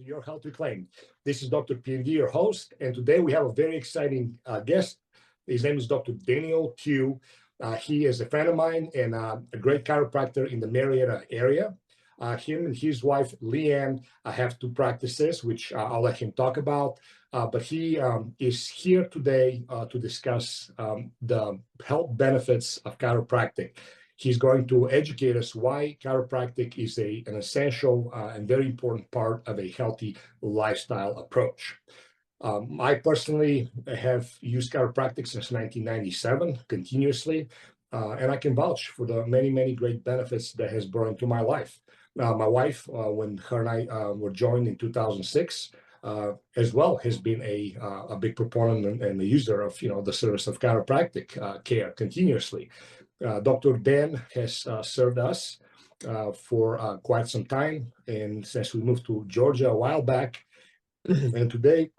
Your Health Reclaimed. This is DrPND, your host, and today we have a very exciting guest. His name is Dr. Daniel Q. He is a friend of mine and a great chiropractor in the Marietta area. Him and his wife, Leanne, have two practices, which I'll let him talk about. But he is here today to discuss the health benefits of chiropractic. He's going to educate us why chiropractic is an essential and very important part of a healthy lifestyle approach. I personally have used chiropractic since 1997 continuously, and I can vouch for the many, many great benefits that has brought into my life. My wife, when her and I were joined in 2006, as well, has been a big proponent and a user of the service of chiropractic care continuously. Dr. Dan has served us for quite some time, and since we moved to Georgia a while back, and today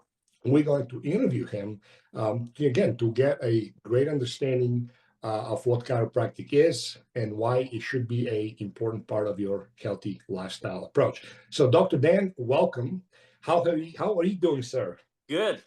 we're going to interview him to get a great understanding of what chiropractic is and why it should be an important part of your healthy lifestyle approach. So, Dr. Dan, welcome. How are you doing, sir? Good.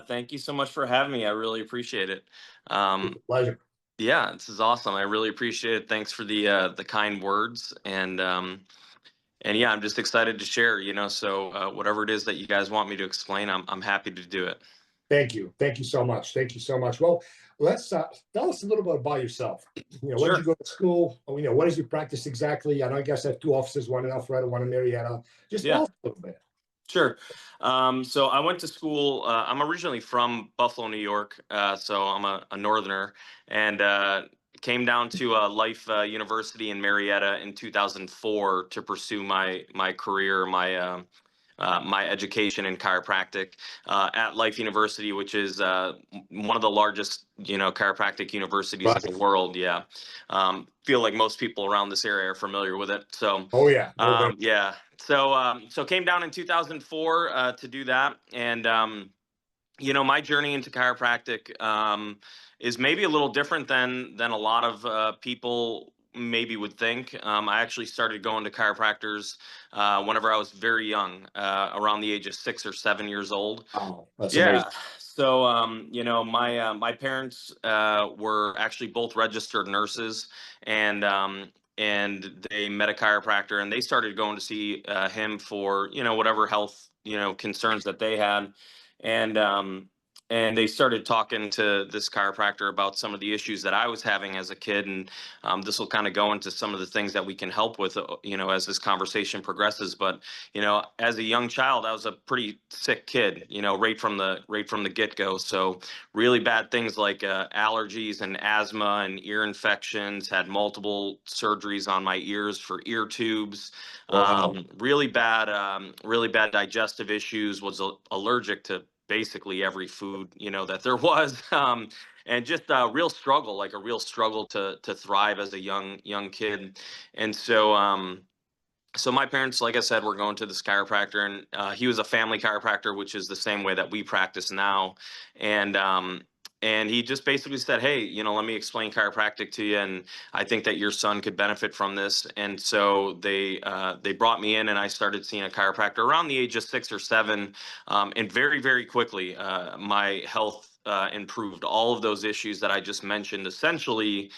Thank you so much for having me. I really appreciate it. Pleasure. Yeah, this is awesome. I really appreciate it. Thanks for the kind words, and yeah, I'm just excited to share. So whatever it is that you guys want me to explain, I'm happy to do it. Thank you so much. Well, let's tell us a little bit about yourself. Where Sure. did you go to school? What is your practice exactly? I know you guys have two offices, one in Alpharetta, one in Marietta. Just tell us a little bit. Sure. So I went to school. I'm originally from Buffalo, New York. So I'm a northerner, and came down to Life University in Marietta in 2004 to pursue my career, my education in chiropractic at Life University, which is one of the largest, chiropractic universities in the world. Yeah. Feel like most people around this area are familiar with it. So, Oh yeah. yeah. So came down in 2004 to do that. And, my journey into chiropractic is maybe a little different than a lot of people maybe would think. I actually started going to chiropractors whenever I was very young, around the age of 6 or 7 years old. Oh, that's Yeah. amazing. So, my parents were actually both registered nurses, and they met a chiropractor, and they started going to see him for whatever health concerns that they had, and they started talking to this chiropractor about some of the issues that I was having as a kid, and this will kind of go into some of the things that we can help with, as this conversation progresses. But as a young child, I was a pretty sick kid, right from the get-go. So really bad things like allergies and asthma and ear infections. Had multiple surgeries on my ears for ear tubes. Wow. Really bad digestive issues. Was allergic to basically every food that there was, and just a real struggle to thrive as a young kid. And so my parents, like I said, were going to this chiropractor, and he was a family chiropractor, which is the same way that we practice now. And he just basically said, "Hey, let me explain chiropractic to you, and I think that your son could benefit from this." And so they brought me in, and I started seeing a chiropractor around the age of 6 or 7, and very, very quickly, my health improved. All of those issues that I just mentioned essentially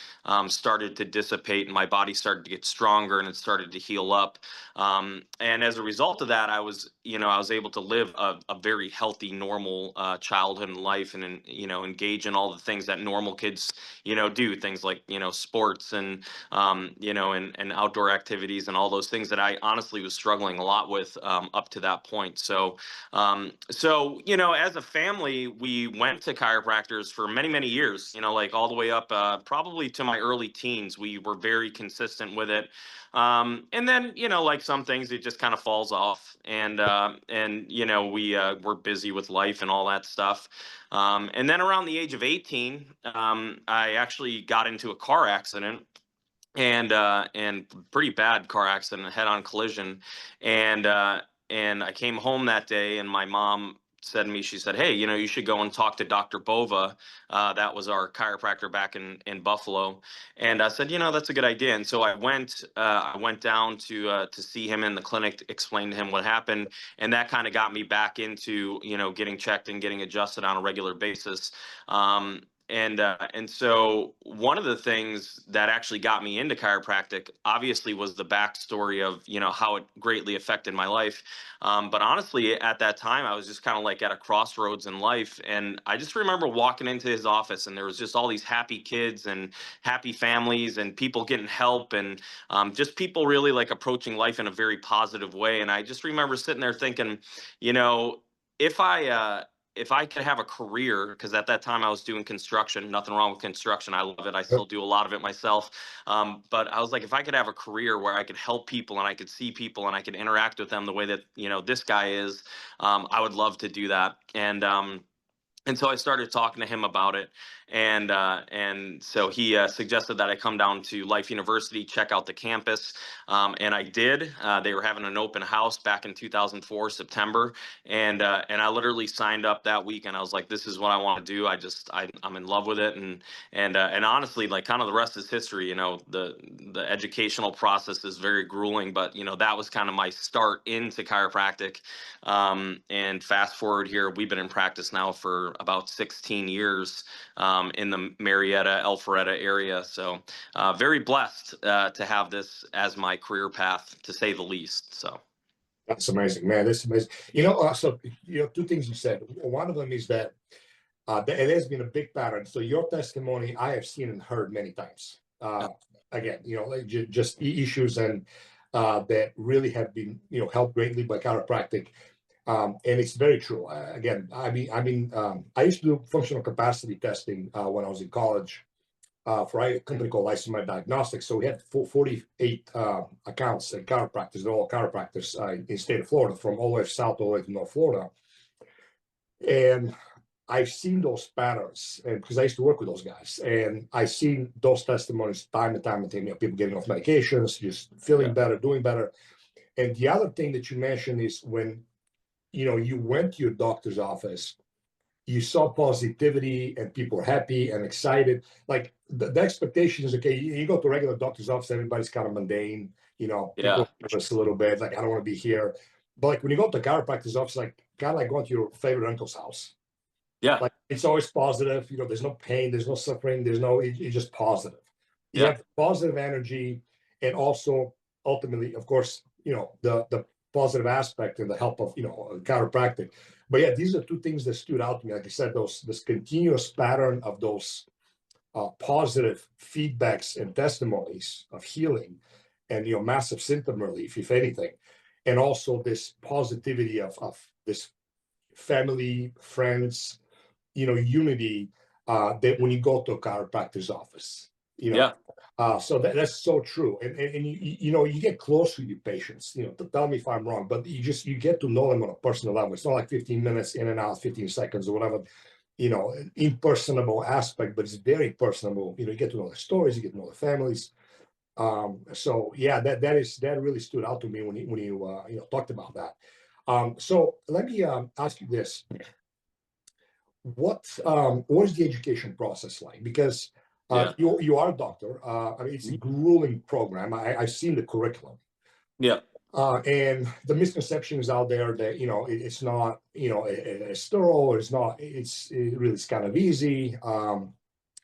started to dissipate, and my body started to get stronger, and it started to heal up. And as a result of that, I was able to live a very healthy, normal childhood and life, and engage in all the things that normal kids do, things like sports and and outdoor activities and all those things that I honestly was struggling a lot with up to that point. So as a family, we went to chiropractors for many, many years, like all the way up probably to my early teens. We were very consistent with it. And then, like some things, it just kind of falls off, and we're busy with life and all that stuff. And then around the age of 18, I actually got into a car accident, and pretty bad car accident, a head-on collision. And I came home that day, and my mom said to me, she said, "Hey, you know, you should go and talk to Dr. Bova." That was our chiropractor back in Buffalo. And I said, you know, that's a good idea. And so I went. I went down to see him in the clinic, to explain to him what happened, and that kind of got me back into, you know, getting checked and getting adjusted on a regular basis. And so one of the things that actually got me into chiropractic, obviously, was the backstory of, you know, how it greatly affected my life. But honestly, at that time, I was just kind of like at a crossroads in life, and I just remember walking into his office, and there was just all these happy kids and happy families, and people getting help, and just people really like approaching life in a very positive way. And I just remember sitting there thinking, you know, if I could have a career, because at that time I was doing construction, nothing wrong with construction. I love it. I still do a lot of it myself. But I was like, if I could have a career where I could help people and I could see people and I could interact with them the way that, you know, this guy is, I would love to do that. And so I started talking to him about it, and so he suggested that I come down to Life University, check out the campus, and I did. They were having an open house back in 2004 September, and I literally signed up that week, and I was like, "This is what I want to do." I'm in love with it, and honestly, like, kind of the rest is history. You know, the educational process is very grueling, but you know, that was kind of my start into chiropractic. And fast forward here, we've been in practice now for about 16 years, in the Marietta, Alpharetta area. So very blessed to have this as my career path, to say the least. So. That's amazing, man. That's amazing. So two things you said. One of them is that it has been a big pattern. So your testimony, I have seen and heard many times. Again, like just issues and that really have been, helped greatly by chiropractic. And it's very true. Again, I used to do functional capacity testing when I was in college for a company called Isomite Diagnostics. So we had 48 accounts and chiropractors, they're all chiropractors in the state of Florida, from all the way south all the way to North Florida. And I've seen those patterns, and because I used to work with those guys, and I've seen those testimonies time and time again. People getting off medications, just feeling better, doing better. And the other thing that you mentioned is when you went to your doctor's office, you saw positivity and people were happy and excited. Like the expectation is, okay, you go to a regular doctor's office, everybody's kind of mundane, Yeah. people just a little bit, like, I don't want to be here. But like when you go to a chiropractor's office, like kind of like going to your favorite uncle's house. Yeah. Like it's always positive, there's no pain, there's no suffering, it's just positive. You Yeah. have positive energy, and also ultimately, of course, the positive aspect and the help of chiropractic. But yeah, these are two things that stood out to me. Like I said, this continuous pattern of those positive feedbacks and testimonies of healing, and massive symptom relief, if anything, and also this positivity of this family, friends, unity, that when you go to a chiropractor's office, Yeah. so that's so true. And you get close with your patients, tell me if I'm wrong, but you get to know them on a personal level. It's not like 15 minutes in and out, 15 seconds or whatever, impersonable aspect, but it's very personable. You get to know the stories, you get to know the families. So yeah, that really stood out to me when you talked about that. So let me ask you this. What is the education process like? Because Yeah. you are a doctor. It's a grueling program. I've seen the curriculum. Yeah. And the misconception is out there that it's not it's thorough. It really is kind of easy.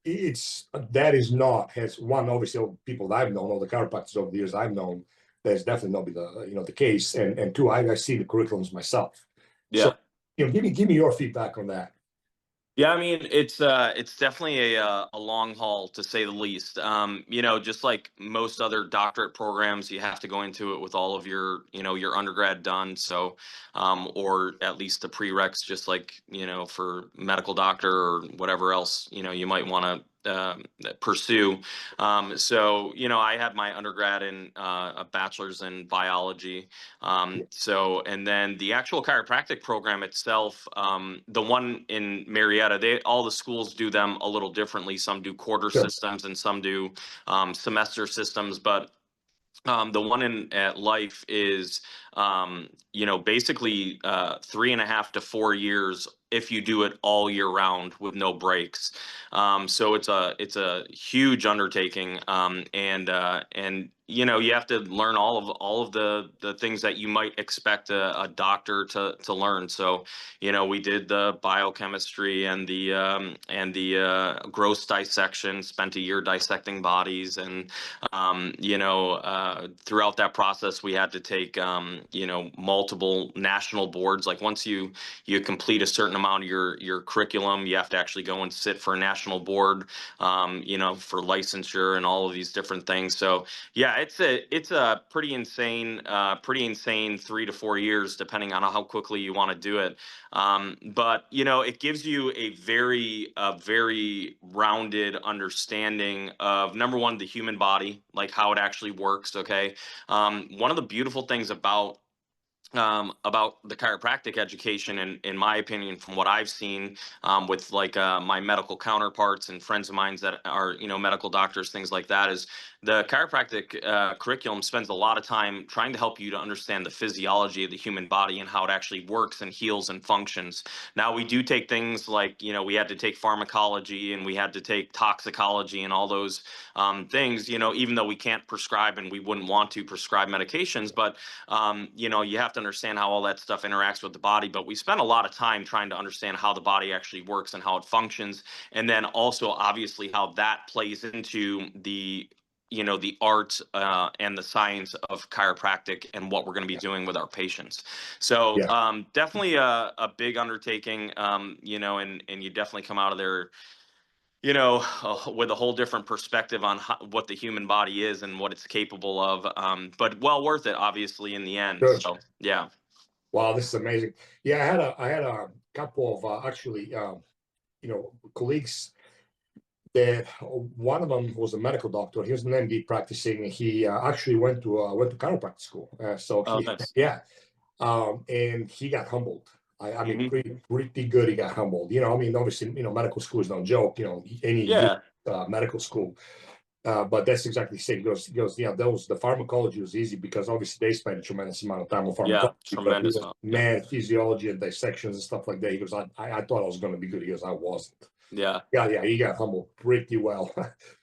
That is not, has one, obviously, all the people that I've known, all the chiropractors over the years I've known, that's definitely not been the case. And two, I've seen the curriculums myself. Yeah. So give me your feedback on that. Yeah, I mean, it's definitely a long haul, to say the least. Just like most other doctorate programs, you have to go into it with all of your undergrad done. So, or at least the prereqs, just like for medical doctor or whatever else you might want to pursue. So I had my undergrad in a bachelor's in biology. And then the actual chiropractic program itself, the one in Marietta, all the schools do them a little differently. Some do quarter Sure. systems and some do semester systems. But The one at Life is, basically 3.5 to 4 years if you do it all year round with no breaks. So it's a huge undertaking, and you have to learn all of the things that you might expect a doctor to learn. So we did the biochemistry and the gross dissection. Spent a year dissecting bodies, and throughout that process, we had to take, multiple national boards. Like once you complete a certain amount of your curriculum, you have to actually go and sit for a national board, for licensure and all of these different things. So yeah, it's a pretty insane 3 to 4 years, depending on how quickly you want to do it. But it gives you a very rounded understanding of, number one, the human body, like how it actually works. Okay. One of the beautiful things about the chiropractic education, in my opinion, from what I've seen, with like my medical counterparts and friends of mine that are medical doctors, things like that, is the chiropractic curriculum spends a lot of time trying to help you to understand the physiology of the human body and how it actually works and heals and functions. Now we do take things like, we had to take pharmacology and we had to take toxicology and all those things, even though we can't prescribe and we wouldn't want to prescribe medications. But you have to understand how all that stuff interacts with the body. But we spend a lot of time trying to understand how the body actually works and how it functions, and then also obviously how that plays into the art and the science of chiropractic and what we're going to be doing with our patients. So Yeah, definitely a big undertaking, and you definitely come out of there, with a whole different perspective on what the human body is and what it's capable of. But well worth it, obviously, in the end. good. So yeah. Wow, this is amazing. Yeah, I had a couple of actually colleagues that one of them was a medical doctor. He was an MD practicing. He actually went to chiropractic school. So Oh, he nice. yeah, and he got humbled. I mean, Hmm. pretty good. He got humbled. I mean, obviously, medical school is no joke. Any good Yeah. medical school. But that's exactly the same. He goes, yeah, the pharmacology was easy because obviously they spent a tremendous amount of time on Yeah. pharmacology. But he Tremendous goes, amount. Yeah. man, physiology and dissections and stuff like that. He goes, I thought I was going to be good. He goes, I wasn't. Yeah. Yeah, he got humbled pretty well.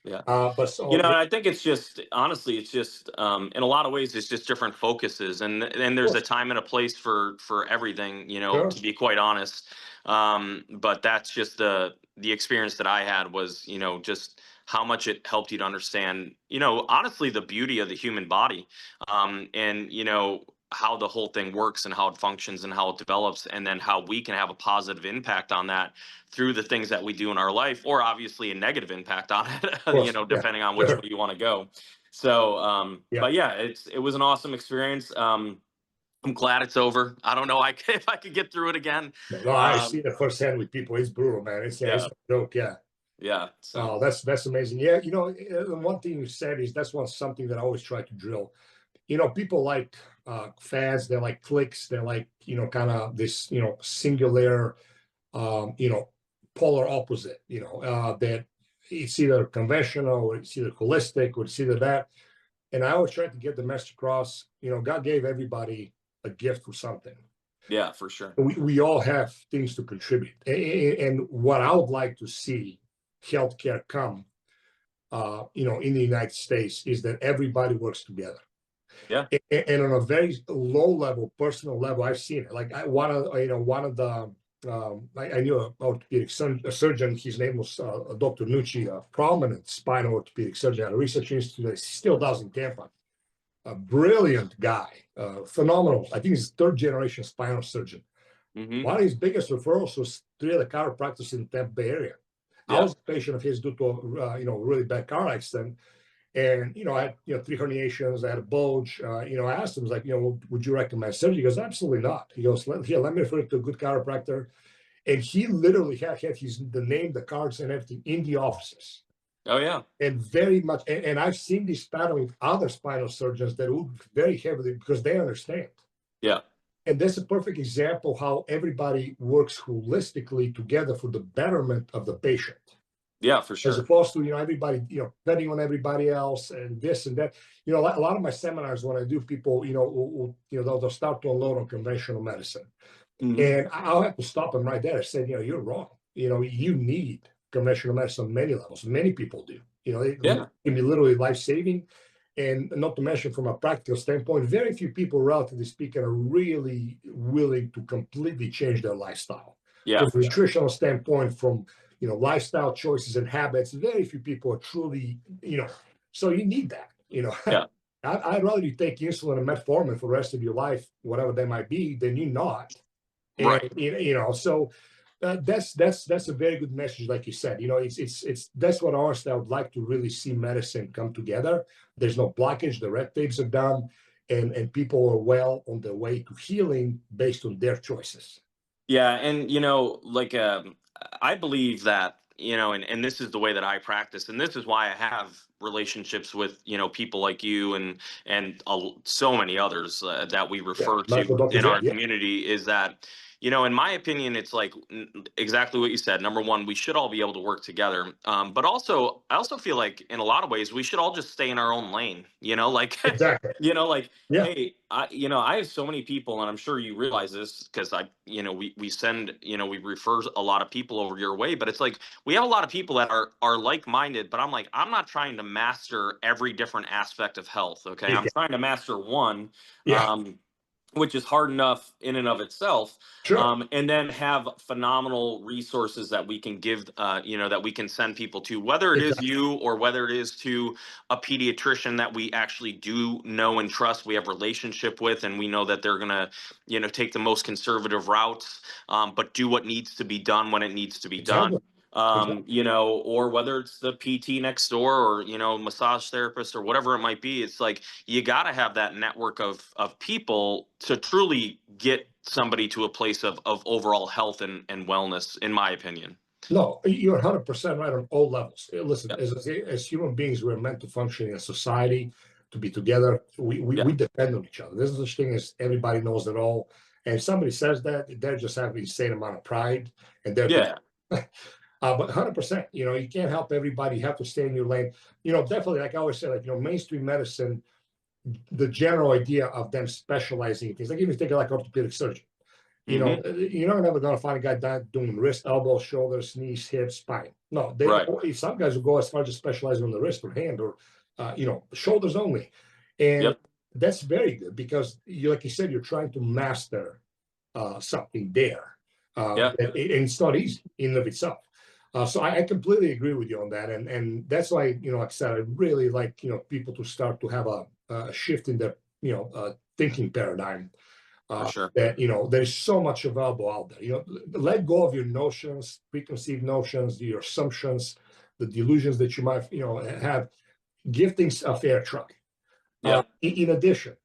Yeah. But so And yeah, I think it's just, honestly, it's just, in a lot of ways, it's just different focuses, and of there's a course, time and a place for everything, sure, to be quite honest. But that's just the experience that I had was, just how much it helped you to understand, honestly, the beauty of the human body, and how the whole thing works and how it functions and how it develops, and then how we can have a positive impact on that through the things that we do in our life, or obviously a negative impact on it, of course, yeah, depending on which way sure, you want to go. So, yeah. but yeah, it was an awesome experience. I'm glad it's over. I don't know if I could get through it again. No, I see Um, the firsthand with people. It's brutal, man. It's yeah, no joke. Yeah. yeah. So, Oh, that's amazing. Yeah, one thing you said is something that I always try to drill. People like fads, they're like clicks, they're like, kind of this, singular, polar opposite, that it's either conventional or it's either holistic or it's either that. And I always try to get the message across, God gave everybody a gift for something. yeah, for sure. We all have things to contribute. And what I would like to see healthcare come, in the United States is that everybody works together. Yeah. And on a very low level, personal level, I've seen it. Like one of the I knew an orthopedic surgeon. His name was Dr. Nucci, a prominent spinal orthopedic surgeon at a research institute that still does in Tampa. A brilliant guy, phenomenal. I think he's third generation spinal surgeon. Hmm. One of his biggest referrals was three of the chiropractors in the Tampa Bay area. I Yeah. was a patient of his due to really bad car accident. And I had 3 herniations, I had a bulge. I asked him, like, would you recommend surgery? He goes, absolutely not. He goes, let me refer you to a good chiropractor. And he literally had the name, the cards, and everything in the offices. Oh yeah. And very much, and I've seen this pattern with other spinal surgeons that would very heavily because they understand. Yeah. And that's a perfect example how everybody works holistically together for the betterment of the patient. Yeah, for as sure. opposed to, everybody, betting on everybody else and this and that. A lot of my seminars, when I do, people, they'll start to unload on conventional medicine. Hmm. And I'll have to stop them right there. I said, you're wrong. You need conventional medicine on many levels. Many people do. It Yeah. can be literally life-saving. And not to mention, from a practical standpoint, very few people, relatively speaking, are really willing to completely change their lifestyle. Yeah, From a for sure. nutritional standpoint, from lifestyle choices and habits, very few people are truly, so you need that. Yeah. I'd rather you take insulin and metformin for the rest of your life, whatever they might be, than you not. And Right. so that's a very good message, like you said. It's that's what honestly I would like to really see medicine come together. There's no blockage, the red tapes are done, and people are well on their way to healing based on their choices. Yeah, and like I believe that, and this is the way that I practice, and this is why I have relationships with, people like you and so many others that we Yeah, refer medical to doctors. in Yeah, our yeah, community is that, in my opinion, it's like exactly what you said. Number one, we should all be able to work together. But also, I also feel like in a lot of ways, we should all just stay in our own lane, like, exactly. like, Yeah, hey, I have so many people, and I'm sure you realize this because we send, we refer a lot of people over your way, but it's like we have a lot of people that are like-minded, but I'm like, I'm not trying to master every different aspect of health. Okay. I'm yeah, trying to master one. yeah. Um, which is hard enough in and of itself, Sure, and then have phenomenal resources that we can give, that we can send people to, whether it is exactly. you or whether it is to a pediatrician that we actually do know and trust, we have relationship with, and we know that they're gonna, take the most conservative routes, but do what needs to be done when it needs to be Exactly. done. Exactly. Or whether it's the PT next door or, massage therapist or whatever it might be, it's like you got to have that network of people to truly get somebody to a place of overall health and wellness, in my opinion. No, you're 100% right on all levels. Listen, Yeah. as human beings, we're meant to function in a society, to be together. Yeah. We depend on each other. There's no such thing as everybody knows it all. And if somebody says that, they're just having an insane amount of pride, and they're Yeah. but 100%, you can't help everybody. You have to stay in your lane. Definitely, like I always say, like, mainstream medicine, the general idea of them specializing in things, like even think of like orthopedic surgery. Hmm. You're not never going to find a guy doing wrist, elbow, shoulders, knees, hips, spine. No, Right. some guys will go as far as specializing on the wrist or hand or, shoulders only. And Yep. that's very good because like you said, you're trying to master something there. Yeah. And it's not easy in and of itself. So I completely agree with you on that. And that's why, like I said, I really like, people to start to have a shift in their, thinking paradigm, For sure. that there's so much available out there. Let go of your notions, preconceived notions, your assumptions, the delusions that you might have. Give things a fair try. Yeah. In addition,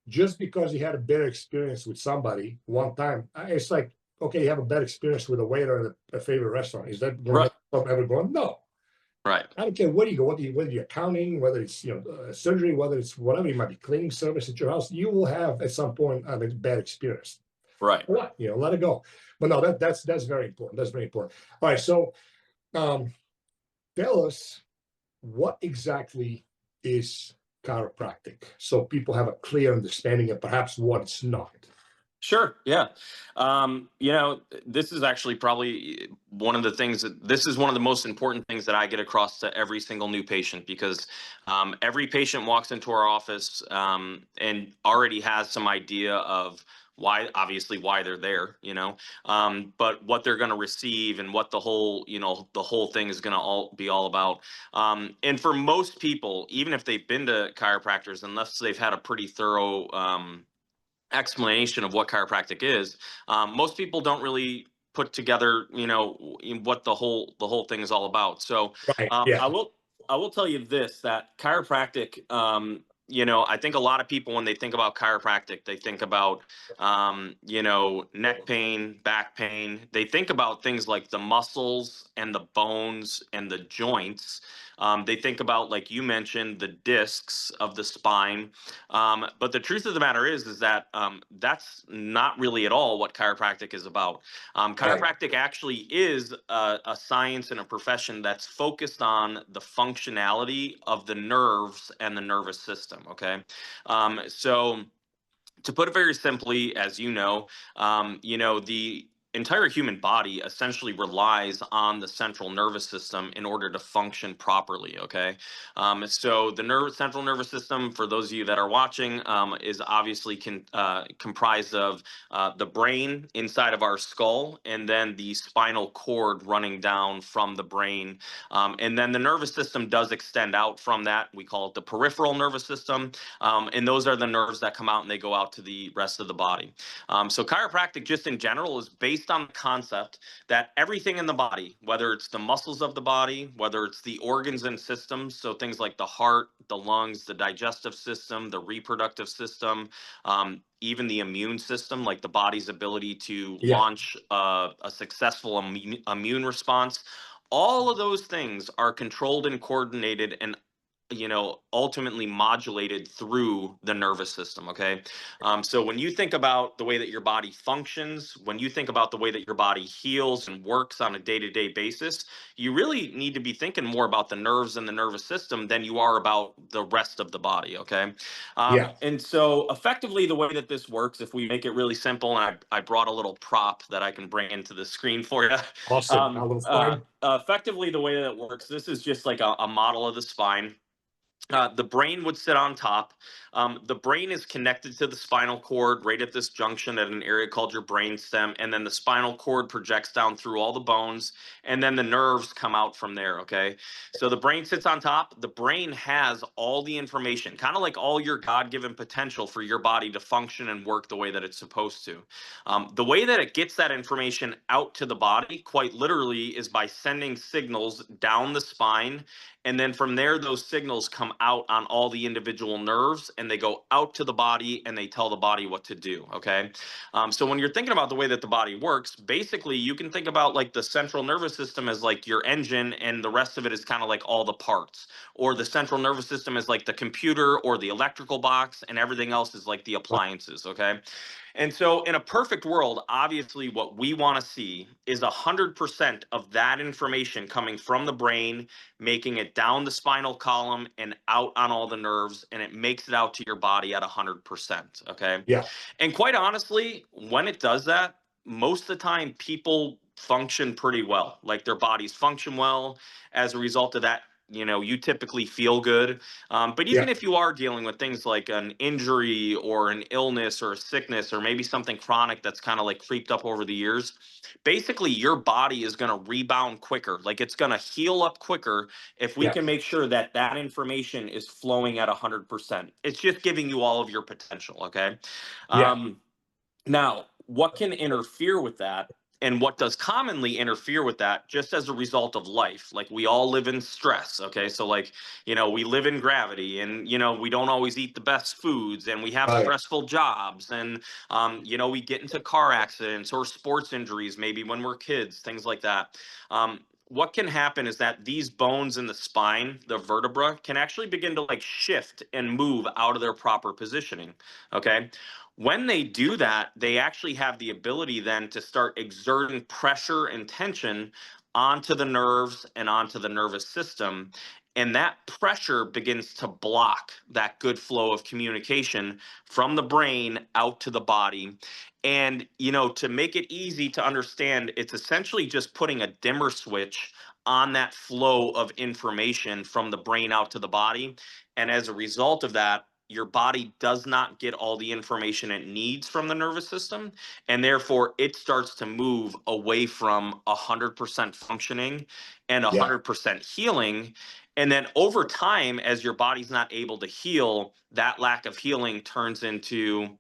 just because you had a better experience with somebody one time, it's like, okay, you have a bad experience with a waiter at a favorite restaurant. Is that going to Right. make you ever going? No. Right. I don't care where you go, whether you're accounting, whether it's surgery, whether it's whatever, you might be cleaning service at your house. You will have at some point a bad experience. Right. What, let it go. But no, that's very important. That's very important. All right, so um, tell us, what exactly is chiropractic, so people have a clear understanding of perhaps what it's not. Sure. Yeah. This is actually probably one of the things this is one of the most important things that I get across to every single new patient because every patient walks into our office and already has some idea of obviously why they're there, but what they're going to receive and what the whole thing is going to all about. And for most people, even if they've been to chiropractors, unless they've had a pretty thorough, explanation of what chiropractic is, most people don't really put together, what the whole thing is all about. So Right. um, Yeah. I will I will tell you this, that chiropractic, I think a lot of people, when they think about chiropractic, they think about, neck pain, back pain. They think about things like the muscles and the bones and the joints. They think about, like you mentioned, the discs of the spine. But the truth of the matter is that that's not really at all what chiropractic is about. Right. Chiropractic actually is a science and a profession that's focused on the functionality of the nerves and the nervous system. Okay. So to put it very simply, as the entire human body essentially relies on the central nervous system in order to function properly. Okay, so the central nervous system, for those of you that are watching, is obviously comprised of the brain inside of our skull, and then the spinal cord running down from the brain, and then the nervous system does extend out from that. We call it the peripheral nervous system, and those are the nerves that come out and they go out to the rest of the body. So chiropractic, just in general, is based on the concept that everything in the body, whether it's the muscles of the body, whether it's the organs and systems, so things like the heart, the lungs, the digestive system, the reproductive system, even the immune system, like the body's ability to Yeah. launch a successful immune response. All of those things are controlled and coordinated and ultimately modulated through the nervous system. Okay. So when you think about the way that your body functions, when you think about the way that your body heals and works on a day-to-day basis, you really need to be thinking more about the nerves and the nervous system than you are about the rest of the body. Okay. Yeah. And so effectively, the way that this works, if we make it really simple, and I brought a little prop that I can bring into the screen for you. Awesome. A little spine. Effectively, the way that it works, this is just like a model of the spine. The brain would sit on top. The brain is connected to the spinal cord right at this junction at an area called your brain stem, and then the spinal cord projects down through all the bones, and then the nerves come out from there. Okay, so the brain sits on top. The brain has all the information, kind of like all your God-given potential for your body to function and work the way that it's supposed to. The way that it gets that information out to the body, quite literally, is by sending signals down the spine, and then from there, those signals come out on all the individual nerves and they go out to the body and they tell the body what to do. Okay. So when you're thinking about the way that the body works, basically you can think about like the central nervous system as like your engine, and the rest of it is kind of like all the parts. Or the central nervous system is like the computer or the electrical box, and everything else is like the appliances. Okay. And so, in a perfect world, obviously, what we want to see is 100% of that information coming from the brain, making it down the spinal column and out on all the nerves, and it makes it out to your body at 100%. Okay. Yeah. And quite honestly, when it does that, most of the time people function pretty well. Like their bodies function well. As a result of that, you typically feel good. But even Yeah. if you are dealing with things like an injury or an illness or a sickness or maybe something chronic that's kind of like creeped up over the years, basically your body is going to rebound quicker. Like it's going to heal up quicker if we Yeah. can make sure that that information is flowing at 100%. It's just giving you all of your potential. Okay. Yeah. Um, Now, what can interfere with that? And what does commonly interfere with that just as a result of life? Like we all live in stress. Okay. So, like, we live in gravity, and, we don't always eat the best foods, and we have Right. stressful jobs, and, we get into car accidents or sports injuries, maybe when we're kids, things like that. What can happen is that these bones in the spine, the vertebra, can actually begin to like shift and move out of their proper positioning. Okay. When they do that, they actually have the ability then to start exerting pressure and tension onto the nerves and onto the nervous system. And that pressure begins to block that good flow of communication from the brain out to the body. And, to make it easy to understand, it's essentially just putting a dimmer switch on that flow of information from the brain out to the body. And as a result of that, your body does not get all the information it needs from the nervous system, and therefore it starts to move away from 100% functioning and Yeah. 100% healing. And then over time, as your body's not able to heal, that lack of healing turns into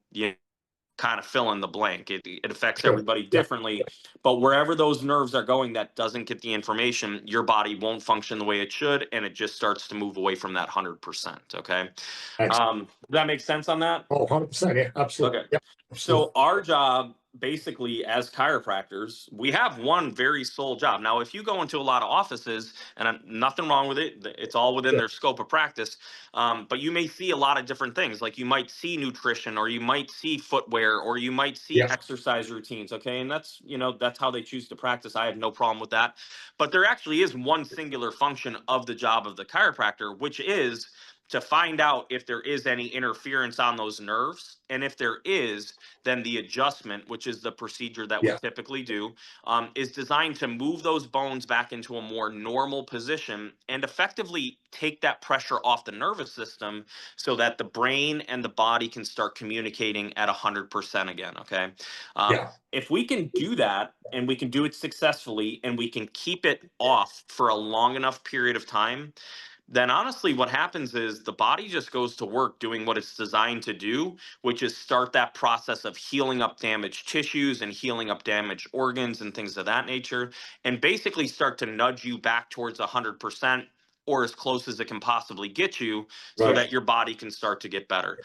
kind of fill in the blank. It affects Sure. everybody Yeah. differently, but wherever those nerves are going that doesn't get the information, your body won't function the way it should, and it just starts to move away from that 100%. Okay. Excellent. Does that make sense on that? Oh, 100%. Yeah, absolutely. Okay. Yeah, So absolutely. our job basically as chiropractors, we have one very sole job. Now, if you go into a lot of offices, and nothing wrong with it, it's all within Yeah. their scope of practice. But you may see a lot of different things. Like you might see nutrition, or you might see footwear, or you might see Yeah. exercise routines. Okay, and that's that's how they choose to practice. I have no problem with that. But there actually is one singular function of the job of the chiropractor, which is to find out if there is any interference on those nerves. And if there is, then the adjustment, which is the procedure that we Yeah. typically do, is designed to move those bones back into a more normal position and effectively take that pressure off the nervous system so that the brain and the body can start communicating at 100% again. Okay. Um, Yeah. if we can do that and we can do it successfully and we can keep it off for a long enough period of time, then honestly what happens is the body just goes to work doing what it's designed to do, which is start that process of healing up damaged tissues and healing up damaged organs and things of that nature, and basically start to nudge you back towards 100% or as close as it can possibly get you so Right. that your body can start to get better.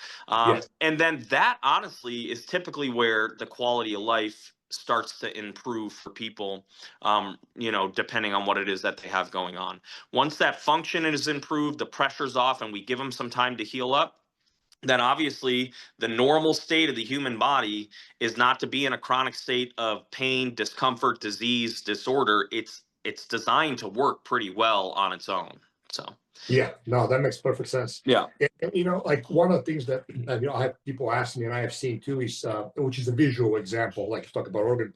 Yes. And then that honestly is typically where the quality of life starts to improve for people, depending on what it is that they have going on. Once that function is improved, the pressure's off, and we give them some time to heal up, then obviously the normal state of the human body is not to be in a chronic state of pain, discomfort, disease, disorder. It's designed to work pretty well on its own. So Yeah. No, that makes perfect sense. yeah. And, like one of the things that I have people ask me, and I have seen too, is which is a visual example, like you talk about organ.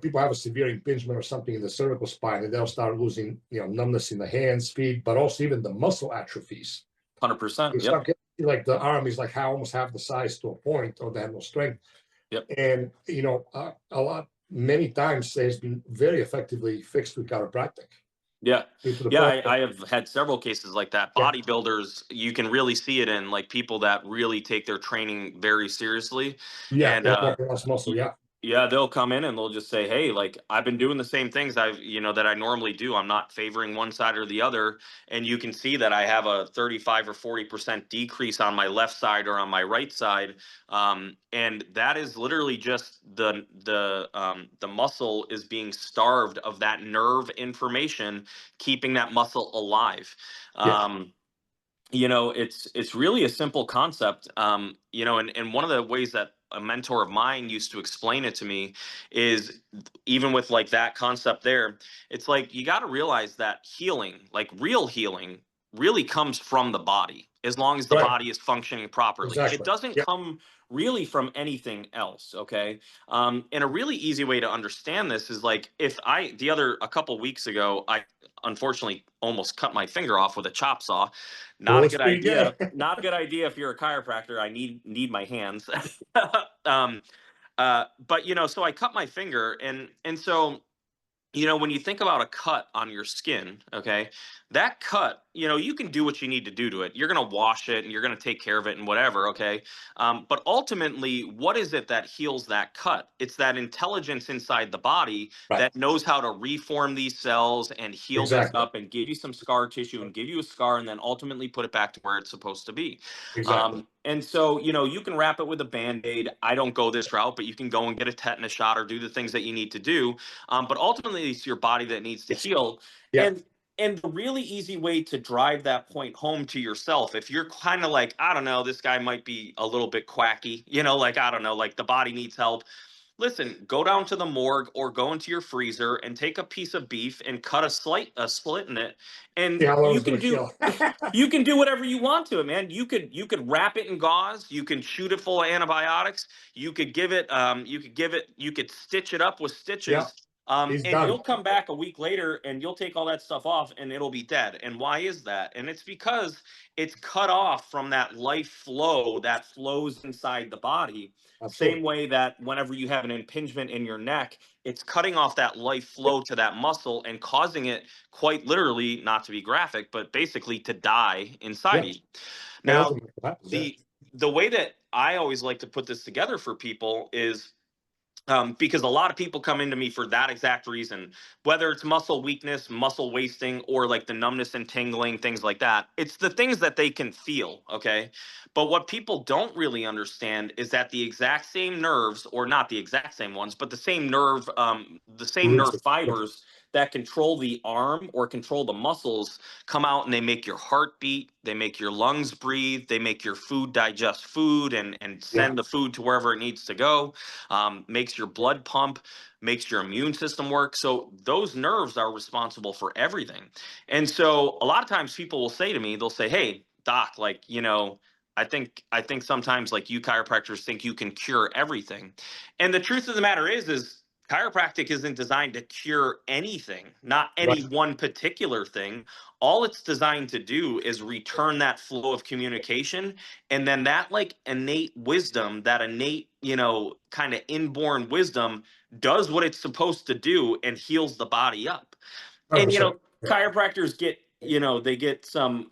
People have a severe impingement or something in the cervical spine, and they'll start losing, numbness in the hands, feet, but also even the muscle atrophies. 100%. You Yep. start getting like the arm is like almost half the size to a point, or they have no strength. Yep. And many times it's been very effectively fixed with chiropractic. Yeah. To the Yeah. point I have had several cases like that. yeah, Bodybuilders, you can really see it in like people that really take their training very seriously. yeah, And they have more muscle, yeah, yeah, they'll come in and they'll just say, "Hey, like I've been doing the same things that I normally do. I'm not favoring one side or the other." And you can see that I have a 35 or 40% decrease on my left side or on my right side. And that is literally just the muscle is being starved of that nerve information, keeping that muscle alive. yeah, It's really a simple concept. And one of the ways that a mentor of mine used to explain it to me is even with like that concept there, it's like you got to realize that healing, like real healing, really comes from the body as long as the right, body is functioning properly. It exactly, doesn't yeah, come really from anything else. Okay. And a really easy way to understand this is like if a couple weeks ago, I unfortunately almost cut my finger off with a chop saw. Not well, a it's good pretty idea. good. Not a good idea if you're a chiropractor. I need my hands. um, but so I cut my finger, and so when you think about a cut on your skin, okay, that cut, you can do what you need to do to it. You're going to wash it and you're going to take care of it and whatever, okay? But ultimately, what is it that heals that cut? It's that intelligence inside the body Right, that knows how to reform these cells and heal this exactly, up and give you some scar tissue and give you a scar and then ultimately put it back to where it's supposed to be. exactly, And so, you can wrap it with a band-aid. I don't go this route, but you can go and get a tetanus shot or do the things that you need to do, but ultimately, it's your body that needs to yes, heal. yeah, And the really easy way to drive that point home to yourself, if you're kind of like, I don't know, this guy might be a little bit quacky, like I don't know, like the body needs help. Listen, go down to the morgue or go into your freezer and take a piece of beef and cut a split in it, and see how long you it's can going to do heal. you can do whatever you want to it, man. You could wrap it in gauze, you can shoot it full of antibiotics, you could stitch it up with Yeah, stitches, he's and done. you'll come back a week later and you'll take all that stuff off and it'll be dead. And why is that? And it's because it's cut off from that life flow that flows inside the body. Same Absolutely, way that whenever you have an impingement in your neck, it's cutting off that life flow to that muscle and causing it quite literally, not to be graphic, but basically to die inside yeah, you. and Now, ultimately what happens, yeah, the the way that I always like to put this together for people is because a lot of people come into me for that exact reason, whether it's muscle weakness, muscle wasting, or like the numbness and tingling, things like that. It's the things that they can feel. Okay. But what people don't really understand is that the exact same nerves, or not the exact same ones, but the same nerve fibers that control the arm or control the muscles come out and they make your heart beat, they make your lungs breathe, they make your food digest food and Yeah. send the food to wherever it needs to go, makes your blood pump, makes your immune system work. So those nerves are responsible for everything. And so a lot of times people will say to me, they'll say, "Hey, doc, like, I think sometimes like you chiropractors think you can cure everything." And the truth of the matter is chiropractic isn't designed to cure anything, not any Right. one particular thing. All it's designed to do is return that flow of communication, and then that like innate wisdom, that innate, kind of inborn wisdom does what it's supposed to do and heals the body up. And 100%. Yeah. chiropractors get, they get some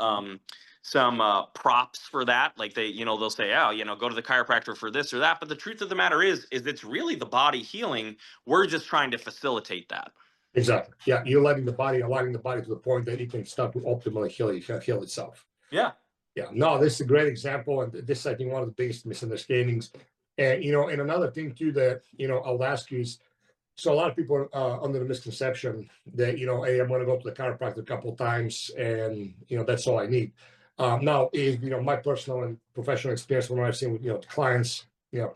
props for that. Like they'll say, "Oh, go to the chiropractor for this or that." But the truth of the matter is it's really the body healing. We're just trying to facilitate that. Exactly. Yeah. You're letting the body, aligning the body to the point that it can start to optimally heal itself. Yeah. Yeah. No, this is a great example. And this, I think, one of the biggest misunderstandings. And, and another thing too that, I'll ask you is, so a lot of people are under the misconception that, hey, I'm going to go to the chiropractor a couple of times and, that's all I need. Now, my personal and professional experience when I've seen with, clients,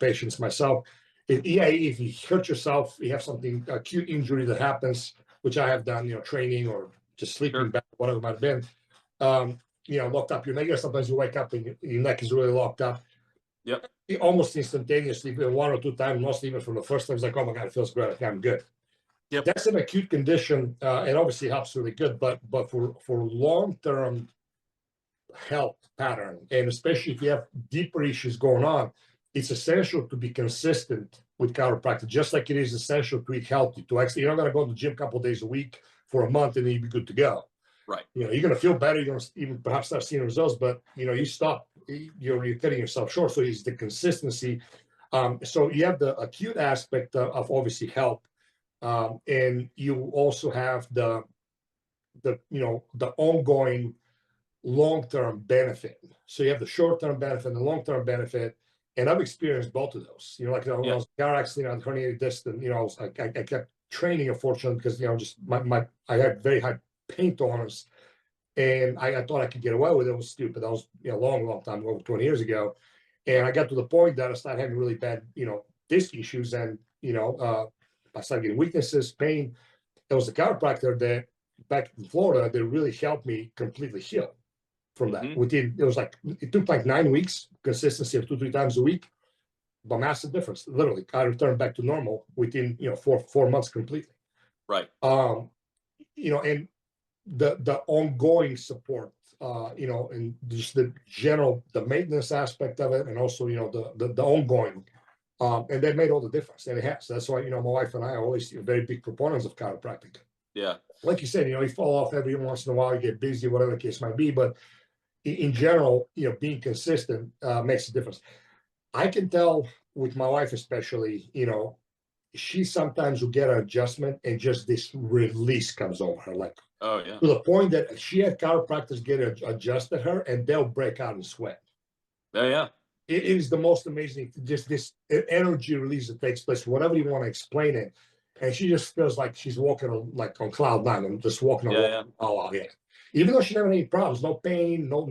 patients, myself, if you hurt yourself, you have something, acute injury that happens, which I have done, training or just sleeping Sure. back, whatever it might have been, locked up your neck. Sometimes you wake up and your neck is really locked up. Yep. Almost instantaneously, one or two times, most even from the first time, it's like, oh my God, it feels great. Okay, I'm good. Yep. That's an acute condition. It obviously helps really good, but for long-term health pattern, and especially if you have deeper issues going on, it's essential to be consistent with chiropractic, just like it is essential to eat healthy. To actually, you're not going to go to the gym a couple of days a week for a month and then you'll be good to go. Right. You're going to feel better. You're going to even perhaps start seeing results, but you stop. You're cutting yourself short. So it's the consistency. So you have the acute aspect of obviously health, and you also have the ongoing long-term benefit. So you have the short-term benefit and the long-term benefit. And I've experienced both of those. Like when I was in a car accident, I herniated disc, and I kept training, unfortunately, because just I had very high pain tolerance, and I thought I could get away with it. It was stupid. That was a long time ago, over 20 years ago. And I got to the point that I started having really bad, disc issues, and I started getting weaknesses, pain. It was the chiropractor that back in Florida that really helped me completely heal from that. It took like 9 weeks, consistency of 2-3 times a week, but massive difference. Literally, I returned back to normal within 4 months completely. Right. And the ongoing support, and just the maintenance aspect of it, and also the ongoing, and that made all the difference, and it has. That's why my wife and I are always very big proponents of chiropractic. Yeah. Like you said, you fall off every once in a while, you get busy, whatever the case might be, but in general, being consistent makes a difference. I can tell with my wife, especially, she sometimes will get an adjustment and just this release comes over her, like, Oh yeah. to the point that she had chiropractors get adjusted her and they'll break out in sweat. Oh yeah. It is the most amazing, just this energy release that takes place, whatever you want to explain it. And she just feels like she's walking on cloud nine and just walking on. Yeah. Oh, wow, yeah. Even though she never had any problems, no pain, no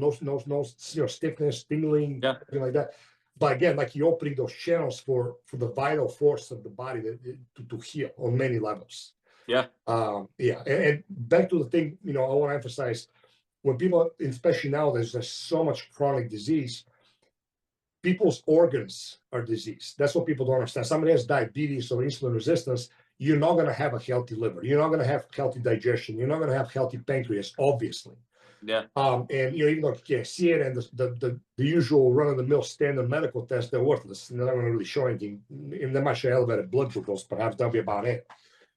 stiffness, tingling, Yeah. anything like that. But again, like you're opening those channels for the vital force of the body to heal on many levels. Yeah. And back to the thing, I want to emphasize, when people, especially nowadays, there's so much chronic disease, people's organs are diseased. That's what people don't understand. Somebody has diabetes or insulin resistance, you're not going to have a healthy liver. You're not going to have healthy digestion. You're not going to have healthy pancreas, obviously. Yeah. And even though you can't see it, and the usual run-of-the-mill standard medical tests, they're worthless. They're not going to really show anything. And they might show elevated blood glucose, perhaps that'll be about it.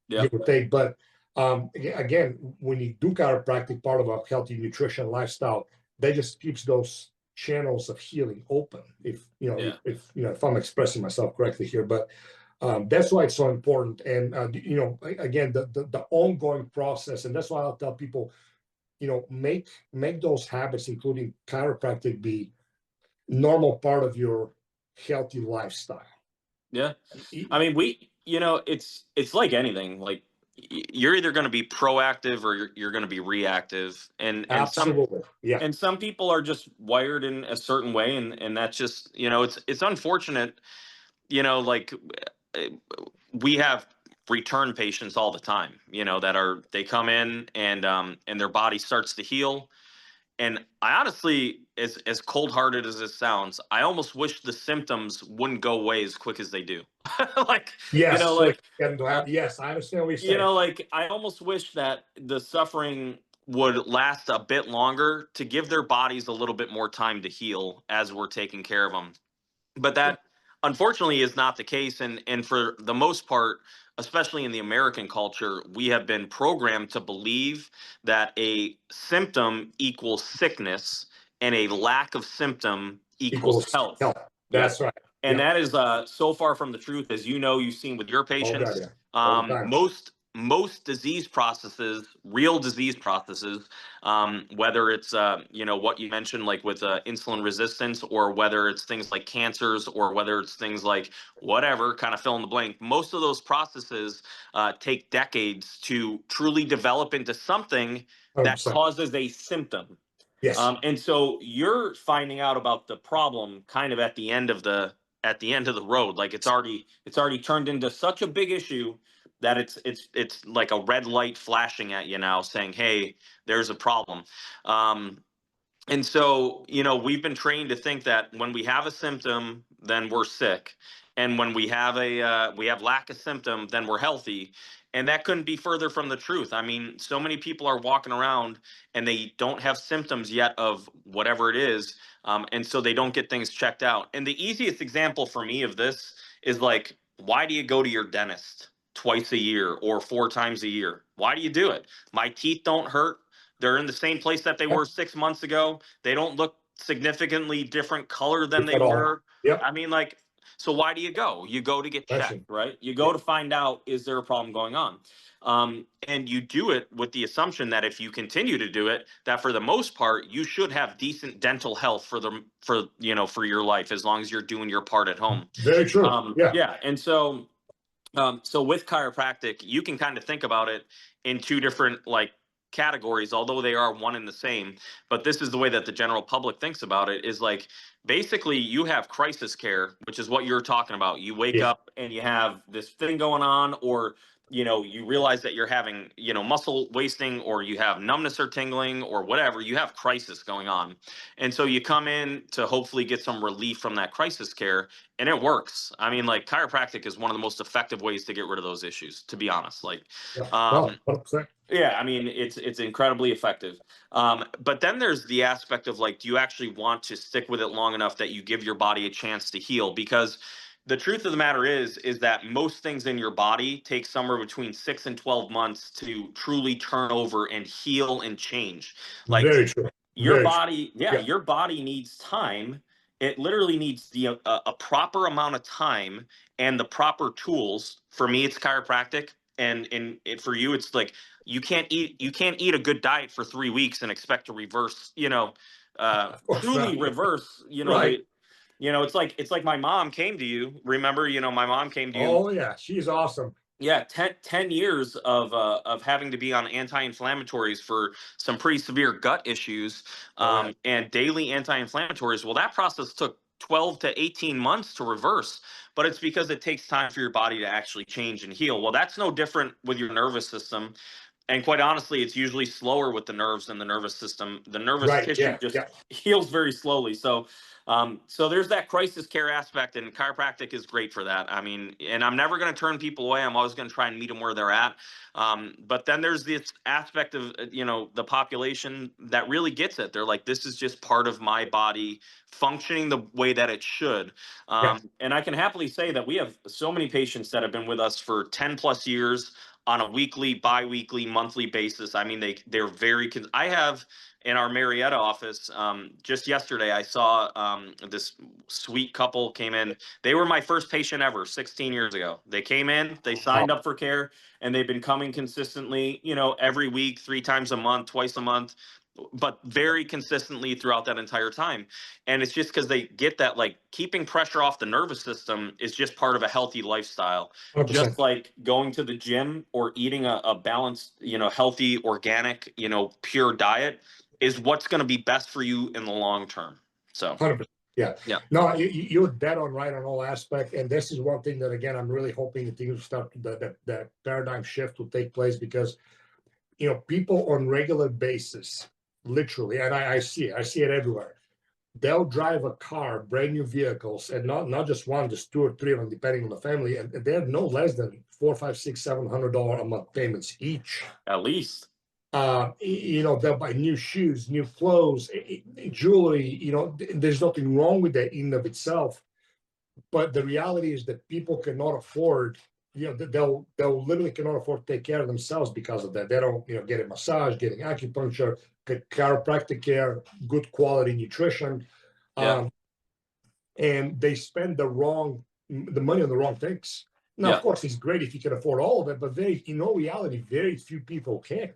Yeah. Give or take. But again, when you do chiropractic, part of a healthy nutrition lifestyle, that just keeps those channels of healing open, if you know, Yeah. if I'm expressing myself correctly here. But that's why it's so important. And again, the ongoing process, and that's why I'll tell people, make those habits, including chiropractic, be normal part of your healthy lifestyle. Yeah. I E- mean, it's like anything. Like you're either going to be proactive or you're going to be reactive. Absolutely, yeah. And some people are just wired in a certain way, and that's just, it's unfortunate, like uh, we have return patients all the time, they come in and their body starts to heal. And I honestly, as cold-hearted as this sounds, I almost wish the symptoms wouldn't go away as quick as they do. Like, Yes, so like, yes, I understand what you're saying. like I almost wish that the suffering would last a bit longer to give their bodies a little bit more time to heal as we're taking care of them. But Yeah, that unfortunately is not the case. And for the most part, especially in the American culture, we have been programmed to believe that a symptom equals sickness and a lack of symptom equals equals health. health. Yeah. That's right. And Yeah. that is so far from the truth, as you've seen with your Oh God, patients. yeah. All the time. Most disease processes, real disease processes, whether it's what you mentioned, like with insulin resistance, or whether it's things like cancers, or whether it's things like whatever, kind of fill in the blank. Most of those processes take decades to truly develop into something that 100%. causes a symptom. Yes. And so you're finding out about the problem kind of at the end of the road. Like it's already turned into such a big issue that it's like a red light flashing at you now, saying, "Hey, there's a problem." Um, and so, we've been trained to think that when we have a symptom, then we're sick, and when we have lack of symptom, then we're healthy. And that couldn't be further from the truth. I mean, so many people are walking around and they don't have symptoms yet of whatever it is, and so they don't get things checked out. And the easiest example for me of this is like, why do you go to your dentist twice a year or four times a year? Why do you do it? My teeth don't hurt. They're in the same place that they Yep. were 6 months ago. They don't look significantly different color than If they at all. were. Yep. I mean, like, so why do you go? You go to get checked, Question. right? You Yeah. go to find out, is there a problem going on? And you do it with the assumption that if you continue to do it, that for the most part, you should have decent dental health for your life, as long as you're doing your part at home. Very true. Yeah. Yeah. And so with chiropractic, you can kind of think about it in two different like categories, although they are one and the same. But this is the way that the general public thinks about it: is like, basically you have crisis care, which is what you're talking about. You wake Yeah. up and you have this thing going on, or you realize that you're having muscle wasting, or you have numbness or tingling, or whatever. You have crisis going on, and so you come in to hopefully get some relief from that crisis care. And it works. I mean, like, chiropractic is one of the most effective ways to get rid of those issues, to be honest. Like, Yeah. No, um, 100%. yeah, I mean, it's incredibly effective. But then there's the aspect of like, do you actually want to stick with it long enough that you give your body a chance to heal? Because the truth of the matter is that most things in your body take somewhere between 6 and 12 months to truly turn over and heal and change. Like, Very true. your Very true. body, yeah, Yeah. your body needs time. It literally needs a proper amount of time and the proper tools. For me, it's chiropractic, and for you, it's like, you can't eat a good diet for 3 weeks and expect to reverse, Of course truly not. reverse, Right. it's like my mom came to you. Remember, my mom came to you. Oh yeah. She's awesome. Yeah, 10 years of having to be on anti-inflammatories for some pretty severe gut issues, Oh yeah. and daily anti-inflammatories. Well, that process took 12 to 18 months to reverse, but it's because it takes time for your body to actually change and heal. Well, that's no different with your nervous system. And quite honestly, it's usually slower with the nerves than the nervous system. The nervous Right. tissue Yeah. just Yeah. heals very slowly. So there's that crisis care aspect, and chiropractic is great for that. I mean, and I'm never going to turn people away. I'm always going to try and meet them where they're at. But then there's this aspect of the population that really gets it. They're like, this is just part of my body functioning the way that it should. Yeah. And I can happily say that we have so many patients that have been with us for 10 plus years, on a weekly, bi-weekly, monthly basis. I mean, they're very. I have in our Marietta office. Just yesterday, I saw this sweet couple came in. They were my first patient ever, 16 years ago. They came in, they Wow. signed up for care, and they've been coming consistently. Every week, 3 times a month, twice a month, but very consistently throughout that entire time. And it's just because they get that, like, keeping pressure off the nervous system is just part of a healthy lifestyle, 100%. just like going to the gym or eating a balanced, healthy, organic, pure diet is what's going to be best for you in the long term. So 100%. Yeah. yeah. No, you're dead on right on all aspects. And this is one thing that, again, I'm really hoping that things will start, that paradigm shift will take place, because, people on regular basis, literally, and I see it everywhere. They'll drive a car, brand new vehicles, and not just one, just two or three of them, depending on the family, and they're no less than $400, $500, $600, $700 a month payments each. At least. They'll buy new shoes, new clothes, jewelry. There's nothing wrong with that in and of itself, but the reality is that people cannot afford. They'll literally cannot afford to take care of themselves because of that. They don't, get a massage, getting acupuncture, chiropractic care, good quality nutrition, Yeah. and they spend the money on the wrong things. Now, Yeah. of course, it's great if you can afford all of it, but in all reality, very few people can.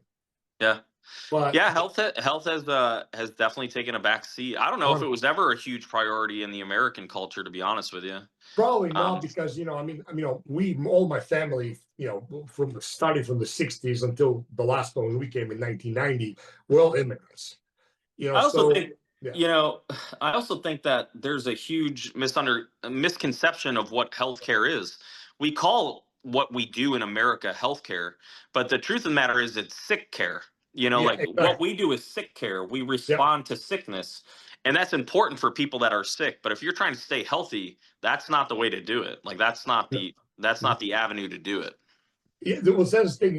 Yeah. But Yeah, health has definitely taken a back seat. I don't know if it was ever a huge priority in the American culture, to be honest with you. probably not, Um, because we, all my family, starting from the '60s until the last one when we came in 1990, we're all immigrants. I also So think, yeah, you know, I also think that there's a huge misconception of what healthcare is. We call what we do in America healthcare, but the truth of the matter is it's sick care. yeah, Like what exactly. we do is sick care. We Yeah, respond to sickness, and that's important for people that are sick. But if you're trying to stay healthy, that's not the way to do it. Like yeah. that's not the avenue to do it. Yeah, there was this thing,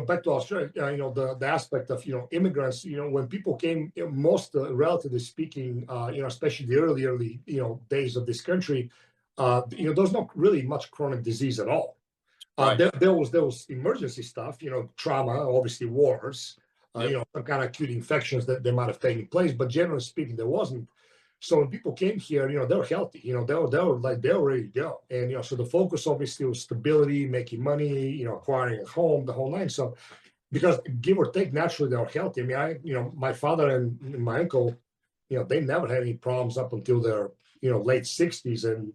back to Australia, the aspect of, immigrants, when people came, most, relatively speaking, especially the early, days of this country, there's not really much chronic disease at all. Right. There was emergency stuff, trauma, obviously wars, Yep. some kind of acute infections that they might have taken place, but generally speaking, there wasn't. So when people came here, they were healthy, they were ready to go. And, so the focus obviously was stability, making money, acquiring a home, the whole nine. So because give or take, naturally they were healthy. I mean, my father and my uncle, they never had any problems up until their, late 60s. And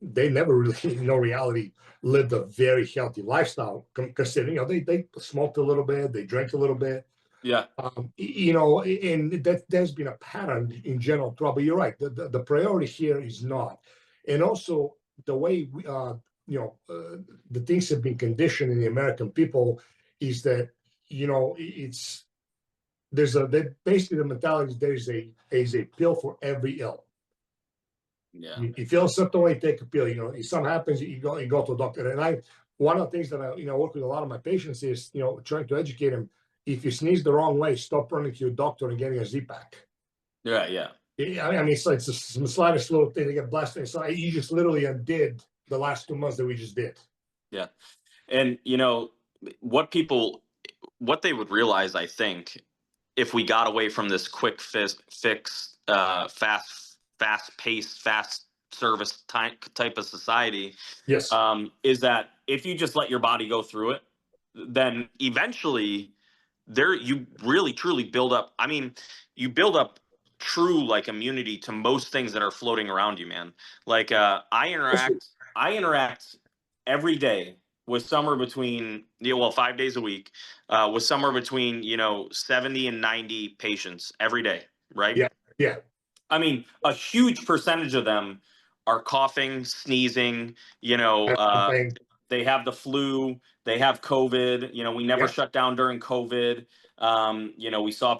they never really, in no reality, lived a very healthy lifestyle, considering, they smoked a little bit, they drank a little bit. Yeah. And there's been a pattern in general throughout, but you're right. The priority here is not. And also the way the things have been conditioned in the American people is that, it's, basically the mentality is there's a pill for every ill. Yeah. You feel a certain way, take a pill. If something happens, you go to a doctor. And one of the things that I work with a lot of my patients is, trying to educate them. If you sneeze the wrong way, stop running to your doctor and getting a Z-Pack. Yeah. Yeah. I mean, it's like the slightest little thing. They get blasted. So you just literally undid the last 2 months that we just did. Yeah. And what people what they would realize, I think, if we got away from this quick fix, fast paced, fast service type of society, Yes. is that if you just let your body go through it, then eventually you really truly build up. I mean, you build up true, like, immunity to most things that are floating around you, man. Like, I interact every day with somewhere between, 5 days a week, with somewhere between 70 and 90 patients every day, right? Yeah. Yeah. I mean, a huge percentage of them are coughing, sneezing, Thing. they have the flu, they have COVID. We never Yeah. shut down during COVID. We saw,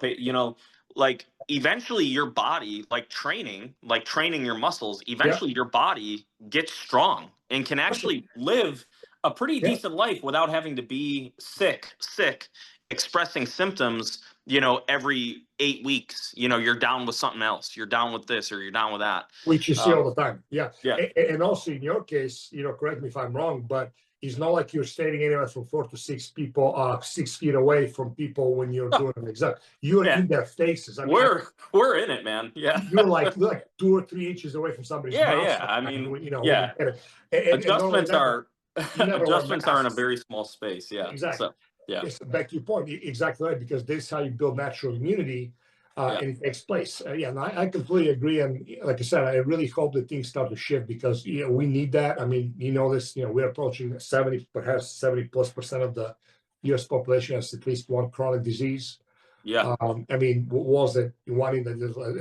like, eventually your body, like training your muscles, Yeah. eventually your body gets strong and can actually live a pretty Yeah. decent life without having to be sick, expressing symptoms, every 8 weeks. You're down with something else, you're down with this, or you're down with that. Which you see all the time. Yeah. Yeah. And also in your case, correct me if I'm wrong, but it's not like you're standing anywhere from 4 to 6 feet away from people when you're Oh, doing an exam. You're yeah, in their faces. I mean, we're in it, man. Yeah. you're like 2 or 3 inches away from somebody's Yeah, mouth yeah. I sometimes mean, when yeah. you get it. And not only Adjustments that, but are you never wear adjustments are in a masks. very small space. Yeah. Exactly. So yeah, Yes, back to your point, exactly right, because this is how you build natural immunity, yeah, and it takes place. Yeah, and I completely agree. And like I said, I really hope that things start to shift because we need that. I mean, this, we're approaching 70, perhaps 70+% of the U.S. population has at least one chronic disease. yeah. I mean, what was it? One in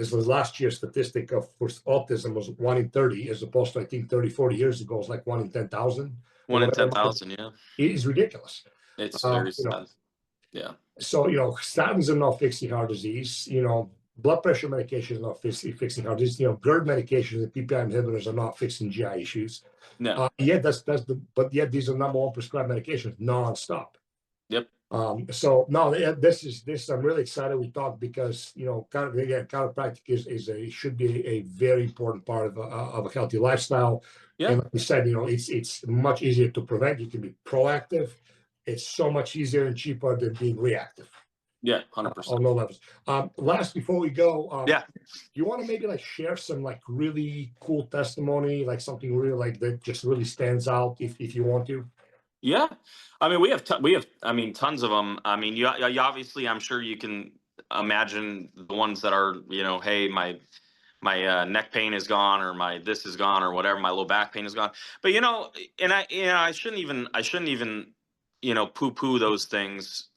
as was last year's statistic of for autism was 1 in 30, as opposed to I think 30, 40 years ago, it was like 1 in 10,000 or One in whatever. ten thousand. Yeah. It is ridiculous. It's Um, very you know, sad. Yeah. so, statins are not fixing heart disease. Blood pressure medication is not fixing heart disease. GERD medications and PPI inhibitors are not fixing GI issues. No. Yet but yet these are number one prescribed medications nonstop. Yep. So no, this I'm really excited we talked because again, chiropractic should be a very important part of a healthy lifestyle. Yeah. And like you said, it's much easier to prevent. You can be proactive. It's so much easier and cheaper than being reactive Yeah. 100%. on no levels. Last before we go, Yeah. you want to maybe like share some like really cool testimony, like something really like that just really stands out if you want to. Yeah. I mean, I mean, tons of them. I mean, you obviously, I'm sure you can imagine the ones that are, hey, my neck pain is gone, or my this is gone, or whatever, my low back pain is gone. But and I shouldn't even poo poo those things,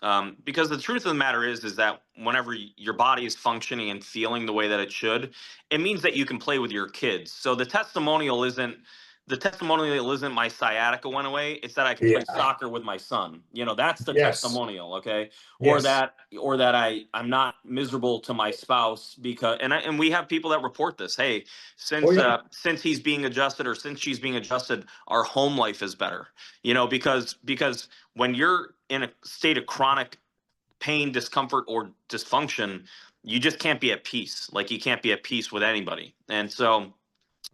because the truth of the matter is that whenever your body is functioning and feeling the way that it should, it means that you can play with your kids. So the testimonial isn't my sciatica went away. It's that I can play Yeah. soccer with my son. That's the Yes. testimonial, okay? Or Yes. that I'm not miserable to my spouse, because and we have people that report this. Hey, Oh since yeah. he's being adjusted, or since she's being adjusted, our home life is better. Because when you're in a state of chronic pain, discomfort, or dysfunction, you just can't be at peace. Like, you can't be at peace with anybody. And so,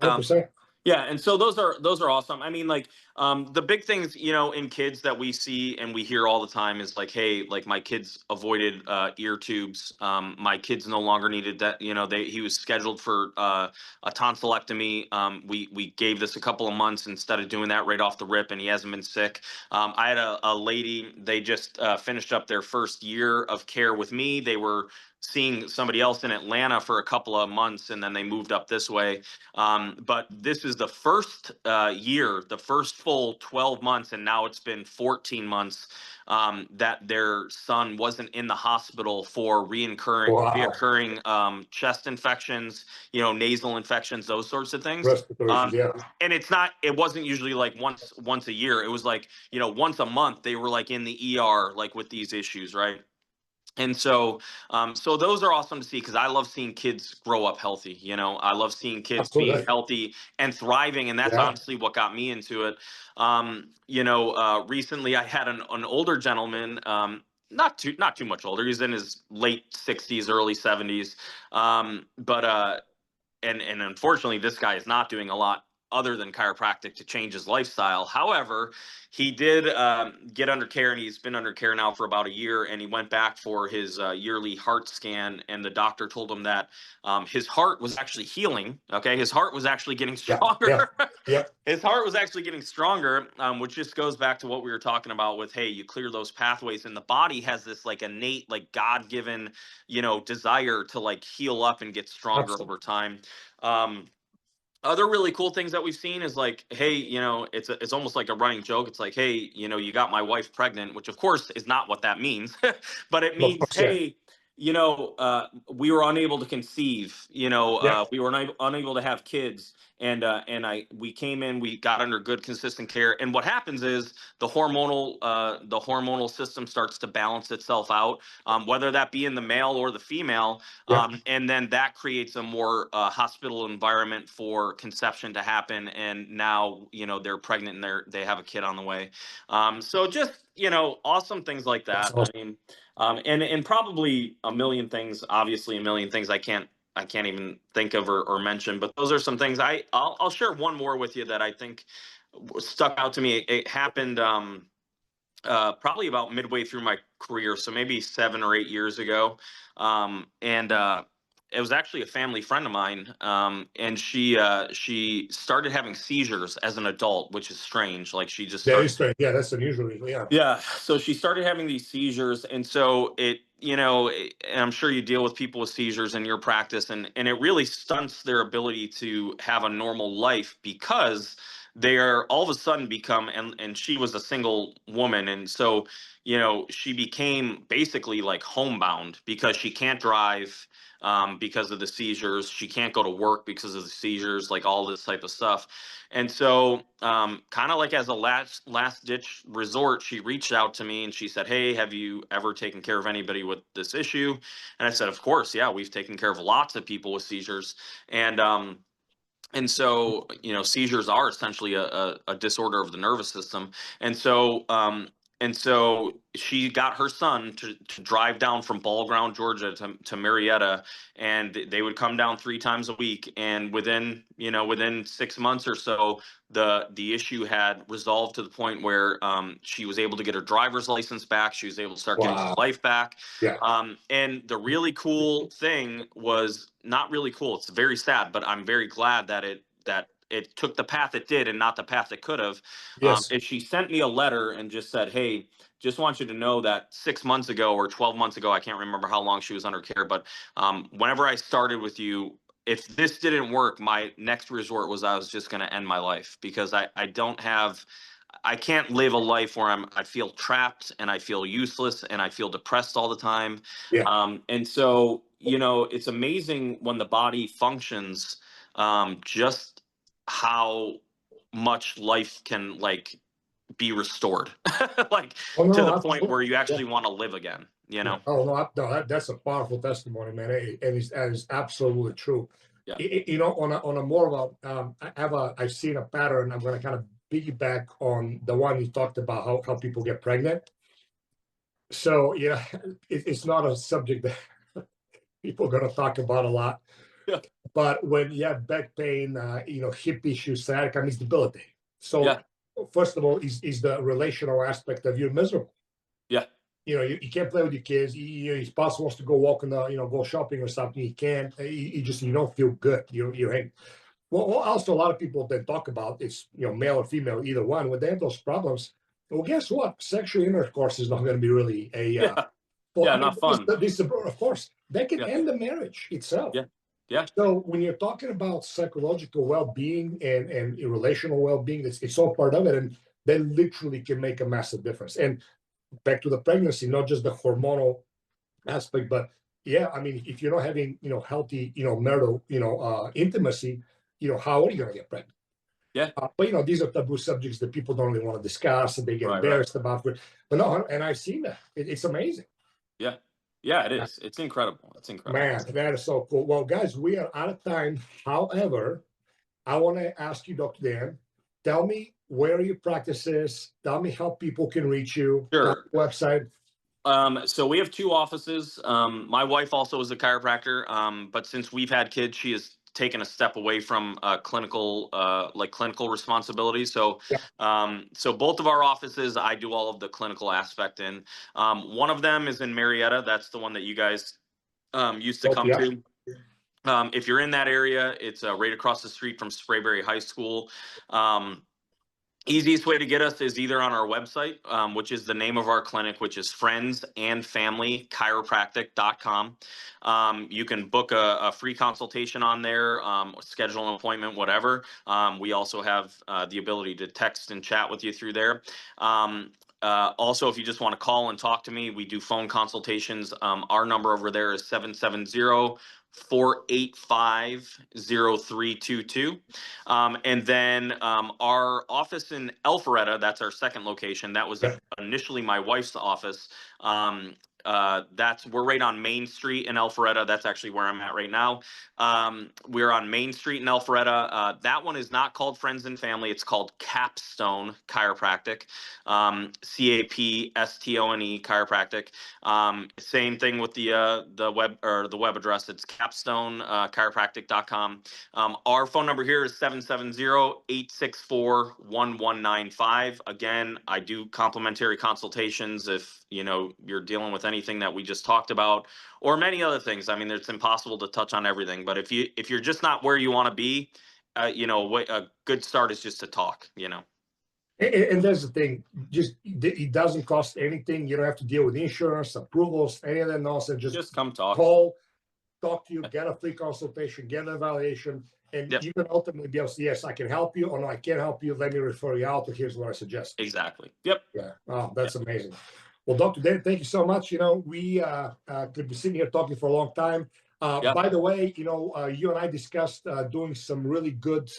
um, 100%. yeah, and so those are awesome. I mean, like, the big things, in kids that we see and we hear all the time is like, hey, like, my kids avoided ear tubes. My kids no longer needed that. He was scheduled for a tonsillectomy. We gave this a couple of months instead of doing that right off the rip, and he hasn't been sick. I had a lady. They just finished up their first year of care with me. They were seeing somebody else in Atlanta for a couple of months, and then they moved up this way. But this is the first year, the first full 12 months, and now it's been 14 months, that their son wasn't in the hospital for Wow. reoccurring chest infections, nasal infections, those sorts of things. Respiratory issues. Yeah. And it wasn't usually like once a year. It was like, once a month they were like in the ER, like, with these issues, right? And so those are awesome to see, because I love seeing kids grow up healthy. I love seeing kids being Absolutely. healthy and thriving, and that's Yeah. honestly what got me into it. Recently I had an older gentleman, not too much older. He's in his late 60s, early 70s, but and unfortunately, this guy is not doing a lot other than chiropractic to change his lifestyle. However, he did get under care, and he's been under care now for about a year. And he went back for his yearly heart scan, and the doctor told him that his heart was actually healing. Okay, his heart was actually getting Yeah. Yeah. stronger. Yeah. His heart was actually getting stronger, which just goes back to what we were talking about with, hey, you clear those pathways, and the body has this like innate, like, God-given, desire to like heal up and get stronger Absolutely. over time. Um, Other really cool things that we've seen is like, hey, it's almost like a running joke. It's like, hey, you got my wife pregnant, which of course is not what that means, but it Of means, course. Yeah. hey, we were unable to conceive. Yeah. We were unable to have kids, and we came in, we got under good, consistent care, and what happens is the hormonal system starts to balance itself out, whether that be in the male or the female, Yeah. and then that creates a more hospital environment for conception to happen, and now they're pregnant and they have a kid on the way. So just awesome things like That's that. I awesome. mean, and probably a million things. Obviously, a million things I can't I can't even think of or mention. But those are some things. I'll share one more with you that I think stuck out to me. It happened probably about midway through my career, so maybe 7 or 8 years ago. And It was actually a family friend of mine, and she started having seizures as an adult, which is strange. Like she just That started. is strange. Yeah, that's unusual. Yeah. Yeah, so she started having these seizures, and so and I'm sure you deal with people with seizures in your practice, and it really stunts their ability to have a normal life because they are all of a sudden become, and she was a single woman, and so she became basically like homebound because she can't drive, because of the seizures. She can't go to work because of the seizures, like all this type of stuff. And so, kind of like as a last ditch resort, she reached out to me and she said, "Hey, have you ever taken care of anybody with this issue?" And I said, "Of course, yeah, we've taken care of lots of people with seizures." And so, seizures are essentially a disorder of the nervous system. And so she got her son to drive down from Ball Ground, Georgia to Marietta, and they would come down 3 times a week. And within 6 months or so, the issue had resolved to the point where she was able to get her driver's license back. She was able to start getting her Wow. life back. Yeah. And the really cool thing was not really cool. It's very sad, but I'm very glad that it took the path it did and not the path it could have. Yes. Is she sent me a letter and just said, "Hey, just want you to know that 6 months ago or 12 months ago, I can't remember how long she was under care, but whenever I started with you, if this didn't work, my next resort was I was just going to end my life because I can't live a life where I feel trapped and I feel useless and I feel depressed all the time." Yeah. And so, it's amazing when the body functions, just how much life can like be restored, like Oh to no, the point absolutely. where you Yeah. actually want to live again. Yeah. Oh no, no, that's a powerful testimony, man, and that is absolutely true. Yeah, On a more of a, I've seen a pattern. I'm going to kind of piggyback on the one you talked about how people get pregnant. So yeah, it's not a subject that people are going to talk about a lot. yeah, But when you have back pain, hip issues, sciatica, it's debilitating. So yeah, first of all, is the relational aspect of you're miserable. yeah, You can't play with your kids. Your spouse wants to go walk in the, go shopping or something. You can't. You don't feel good. You're hanging. Well, also a lot of people that talk about it's male or female, either one. When they have those problems, well, guess what? Sexual intercourse is not going to be really a. yeah, Well, yeah. I mean, Not fun. of course, that can Yeah, end the marriage itself. yeah, yeah, So when you're talking about psychological well-being and relational well-being, it's all part of it, and that literally can make a massive difference. And back to the pregnancy, not just the hormonal aspect, but yeah, I mean, if you're not having healthy marital intimacy, how are you going to get pregnant? yeah. But these are taboo subjects that people don't really want to discuss, and they get Right, right. embarrassed about. But no, and I've seen that. It's amazing. Yeah, yeah. It is. It's incredible. It's incredible. Man, that is so cool. Well, guys, we are out of time. However, I want to ask you, Dr. Dan, tell me where your practice is. Tell me how people can reach you. Tell me Sure. your website. So we have 2 offices. My wife also is a chiropractor, but since we've had kids, she has taken a step away from clinical responsibility. Yeah. So both of our offices, I do all of the clinical aspect in. One of them is in Marietta. That's the one that you guys used to Oh, come yeah. to. If you're in that area, it's right across the street from Sprayberry High School. Um, Easiest way to get us is either on our website, which is the name of our clinic, which is friendsandfamilychiropractic.com. You can book a free consultation on there, schedule an appointment, whatever. We also have the ability to text and chat with you through there. Also, if you just want to call and talk to me, we do phone consultations. Our number over there is 770-485-0322. And then our office in Alpharetta, that's our second location. That was Yeah. initially my wife's office. we're right on Main Street in Alpharetta. That's actually where I'm at right now. We're on Main Street in Alpharetta. That one is not called Friends and Family. It's called Capstone Chiropractic. CAPSTONE Chiropractic. Same thing with the web address. It's capstonechiropractic.com. Our phone number here is 770-864-1195. Again, I do complimentary consultations if you're dealing with anything that we just talked about, or many other things. I mean, it's impossible to touch on everything, but if you're just not where you want to be, a good start is just to talk. And that's the thing, it doesn't cost anything. You don't have to deal with insurance, approvals, any of that nonsense. Just come talk. Talk to you, get a free consultation, get an evaluation, and Yep. you can ultimately be able to say, yes, I can help you, or no, I can't help you. Let me refer you out, or here's what I suggest. Exactly. Yep. Yeah. Oh, that's amazing. Well, Dr. Dan, thank you so much. We could be sitting here talking for a long time. By the way, you and I discussed doing some really good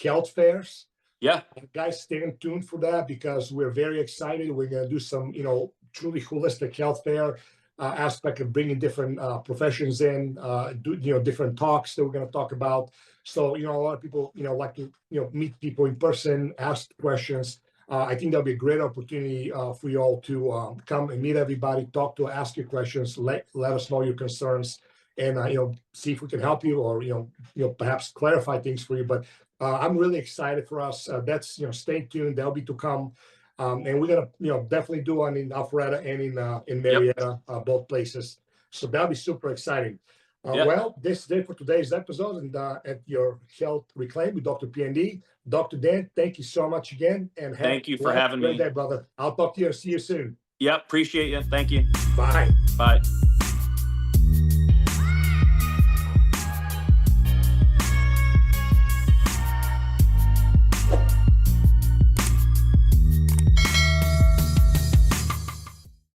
health fairs. Yeah. Guys, stay tuned for that, because we're very excited. We're going to do some, truly holistic health fair aspect of bringing different professions in, different talks that we're going to talk about. So, a lot of people, like to, meet people in person, ask questions. I think that'll be a great opportunity for you all to come and meet everybody, talk to, ask your questions, let us know your concerns, and see if we can help you, or perhaps clarify things for you. But I'm really excited for us. That's stay tuned. That'll be to come, and we're gonna definitely do one in Alpharetta and in Marietta, both places. So that'll be super exciting. Well, this is it for today's episode, and at your health reclaim with Dr. PND. Dr. Dan, thank you so much again, and thank you for having me. Great day, brother. I'll talk to you and see you soon. Yep, appreciate you. Thank you. Bye. Bye.